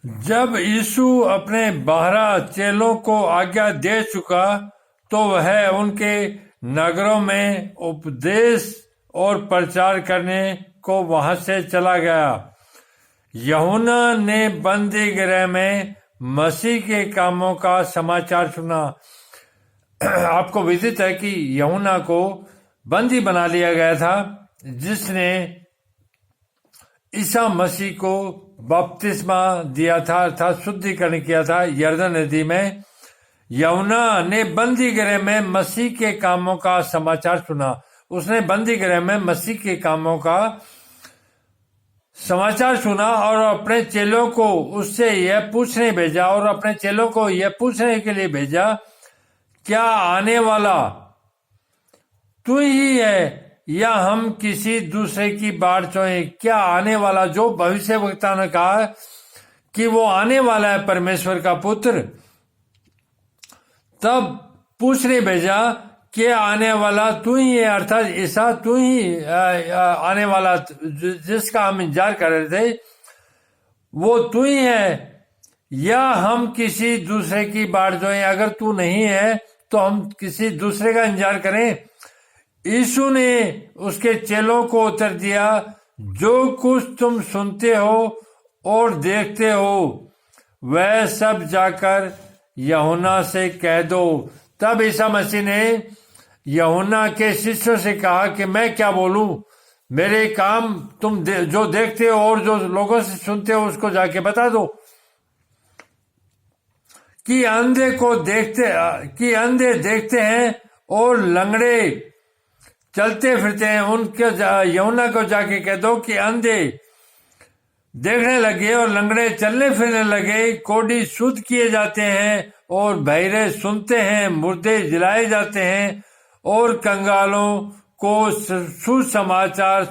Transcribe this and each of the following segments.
जब यीशु अपने 12 चेलों को आज्ञा दे चुका तो वह उनके नगरों में उपदेश और प्रचार करने को वहां से चला गया। यूहन्ना ने बंदी गृह में मसीह के कामों का समाचार सुना। आपको विदित है कि यूहन्ना को बंदी बना लिया गया था, जिसने ईसा मसीह को बपतिस्मा दिया था अर्थात शुद्धिकरण किया था यरदन नदी में। यूहन्ना ने बंदी गृह में मसीह के कामों का समाचार सुना। उसने बंदी गृह में मसीह के कामों का समाचार सुना और अपने चेलों को उससे यह पूछने भेजा और अपने चेलों को यह पूछने के लिए भेजा, क्या आने वाला तू ही है या हम किसी दूसरे की बाट चोए? क्या आने वाला, जो भविष्यवक्ता ने कहा कि वो आने वाला है परमेश्वर का पुत्र, तब पूछने भेजा कि आने वाला तू ही है अर्थात ईसा तू ही आने वाला जिसका हम इंतजार कर रहे थे, वो तू ही है या हम किसी दूसरे की बाट जोए? अगर तू नहीं है तो हम किसी दूसरे का इंतजार करें? यीशु ने उसके चेलों को उत्तर दिया, जो कुछ तुम सुनते हो और देखते हो वह सब जाकर यूहन्ना से कह दो। तब ईसा मसीह ने यूहन्ना के शिष्यों से कहा कि मैं क्या बोलूं? मेरे काम तुम जो देखते हो और जो लोगों से सुनते हो उसको जाके बता दो कि अंधे देखते हैं और लंगड़े चलते फिरते हैं। उनके यूहन्ना को जाके कह दो कि अंधे देखने लगे और लंगड़े चलने फिरने लगे, कोढ़ी शुद्ध किए जाते हैं और बहरे सुनते हैं, मुर्दे जिलाए जाते हैं और कंगालों को सुसमाचार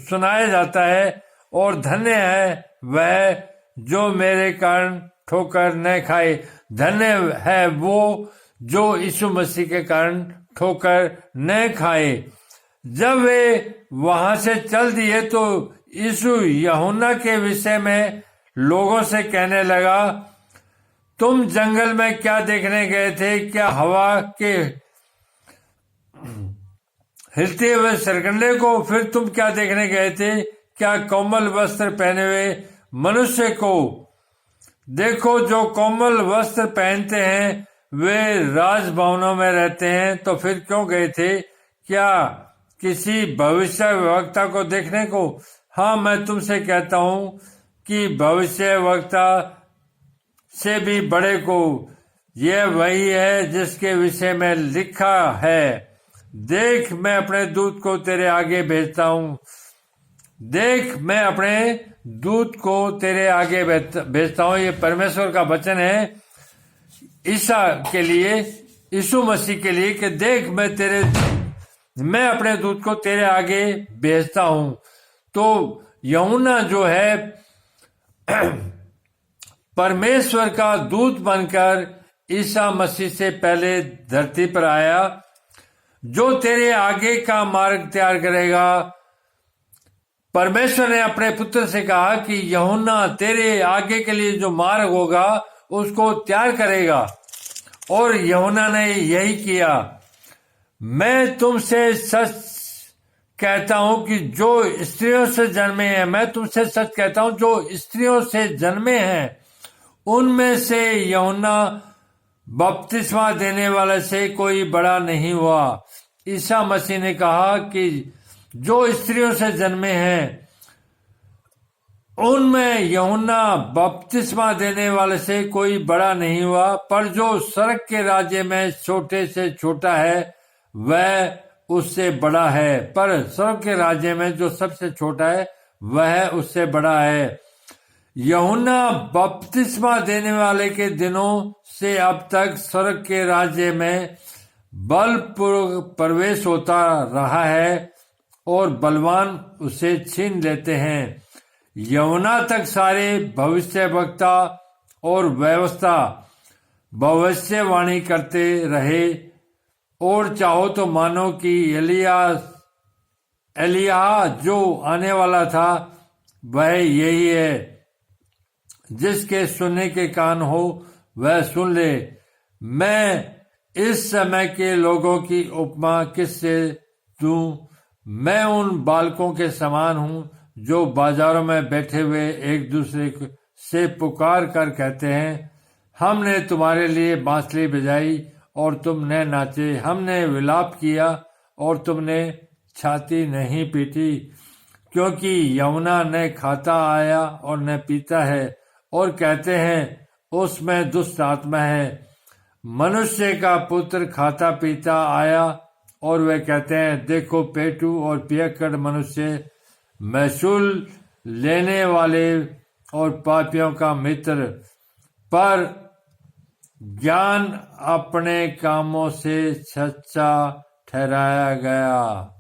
सुनाया जाता है। और धन्य है वह जो मेरे कारण ठोकर न खाए। धन्य है वो जो यीशु मसीह के कारण ठोकर न खाए। जब वे वहां से चल दिए तो यीशु यूहन्ना के विषय में लोगों से कहने लगा, तुम जंगल में क्या देखने गए थे? क्या हवा के हिलते हुए सरकंडे को? फिर तुम क्या देखने गए थे? क्या कोमल वस्त्र पहने हुए मनुष्य को? देखो, जो कोमल वस्त्र पहनते हैं वे राजभवनों में रहते हैं। तो फिर क्यों गए थे? क्या किसी भविष्यवक्ता को देखने को? हाँ, मैं तुमसे कहता हूं कि भविष्यवक्ता से भी बड़े को। यह वही है जिसके विषय में लिखा है, देख मैं अपने दूत को तेरे आगे भेजता हूं। देख मैं अपने दूत को तेरे आगे भेजता हूं। ये परमेश्वर का वचन है ईसा के लिए, यीशु मसीह के लिए, कि देख मैं अपने दूत को तेरे आगे भेजता हूं। तो यूहन्ना जो है परमेश्वर का दूत बनकर ईसा मसीह से पहले धरती पर आया, जो तेरे आगे का मार्ग तैयार करेगा। परमेश्वर ने अपने पुत्र से कहा कि यूहन्ना तेरे आगे के लिए जो मार्ग होगा उसको तैयार करेगा, और यूहन्ना ने यही किया। मैं तुमसे सच कहता हूं कि जो स्त्रियों से जन्मे हैं, मैं तुमसे सच कहता हूं जो स्त्रियों से जन्मे हैं उनमें से यूहन्ना बपतिस्मा देने वाले से कोई बड़ा नहीं हुआ। ईसा मसीह ने कहा कि जो स्त्रियों से जन्मे हैं उनमें यूहन्ना बपतिस्मा देने वाले से कोई बड़ा नहीं हुआ, पर जो स्वर्ग के राज्य में छोटे से छोटा है वह उससे बड़ा है। पर स्वर्ग के राज्य में जो सबसे छोटा है वह उससे बड़ा है। यूहन्ना बपतिस्मा देने वाले के दिनों से अब तक स्वर्ग के राज्य में बलपूर्वक प्रवेश होता रहा है और बलवान उसे छीन लेते हैं। यूहन्ना तक सारे भविष्यवक्ता और व्यवस्था भविष्यवाणी करते रहे, और चाहो तो मानो कि एलिय्याह जो आने वाला था वह यही है। जिसके सुनने के कान हो वह सुन ले। मैं इस समय के लोगों की उपमा किससे दूं? मैं उन बालकों के समान हूं जो बाजारों में बैठे हुए एक दूसरे से पुकार कर कहते हैं, हमने तुम्हारे लिए बांसुरी बजाई और तुमने नाचे, हमने विलाप किया और तुमने छाती नहीं पीटी। क्योंकि यमुना न खाता आया और न पीता है, और कहते हैं उसमें दुष्ट आत्मा है। मनुष्य का पुत्र खाता पीता आया और वे कहते हैं, देखो पेटू और पियक्कड़ मनुष्य, महसूल लेने वाले और पापियों का मित्र। पर ज्ञान अपने कामों से सच्चा ठहराया गया।